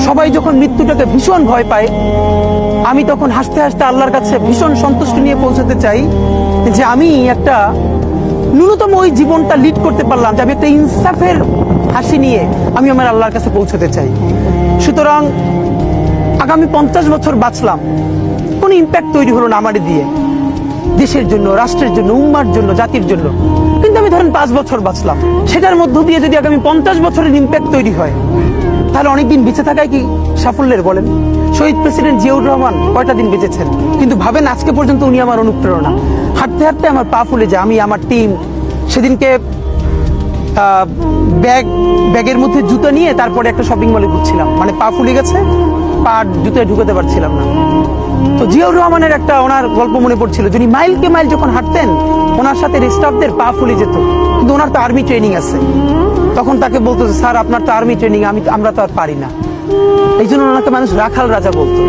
সবাই যখন মৃত্যুটাকে ভীষণ ভয় পায়, আমি তখন হাসতে হাসতে আল্লাহর কাছে ভীষণ সন্তুষ্টি নিয়ে পৌঁছাতে চাই যে আমি একটা ন্যূনতম ওই জীবনটা লিড করতে পারলাম, যে আমি একটা ইনসাফের হাসি নিয়ে আমি আমার আল্লাহর কাছে পৌঁছাতে চাই। সুতরাং আগামী 50 বছর বাঁচলাম, কোনো ইম্প্যাক্ট তৈরি হলো না আমারে দিয়ে, দেশের জন্য, রাষ্ট্রের জন্য, উম্মার জন্য, জাতির জন্য। কিন্তু আমি ধরেন 5 বছর বাঁচলাম, সেটার মধ্য দিয়ে যদি আগামী 50 বছরের ইম্প্যাক্ট তৈরি হয়, তাহলে অনেকদিন বেঁচে থাকায় কি সাফল্যের বলেন? শহীদ প্রেসিডেন্ট জিয়াউর রহমান কয়টা দিন বেঁচেছেন, কিন্তু ভাবেন আজকে পর্যন্ত উনি আমার অনুপ্রেরণা। হাঁটতে হাঁটতে আমার পা ফুলে যায়। আমি আমার টিম সেদিনকে ব্যাগের মধ্যে জুতো নিয়ে তারপরে একটা শপিং মলে ঘুরছিলাম, মানে পা ফুলে গেছে, পা জুতোয় ঢুকাতে পারছিলাম না। তো জিয়াউর রহমানের একটা ওনার গল্প মনে পড়ছিল, যিনি মাইলকে মাইল যখন হাঁটতেন ওনার সাথে স্টাফদের পা ফুলে যেত, কিন্তু ওনার তো আর্মি ট্রেনিং আছে। তখন তাকে বলতো, স্যার আপনার তো আর্মি ট্রেনিং, আমরা তো আর পারি না। এই জন্য ওনাকে মানুষ রাখাল রাজা বলতো।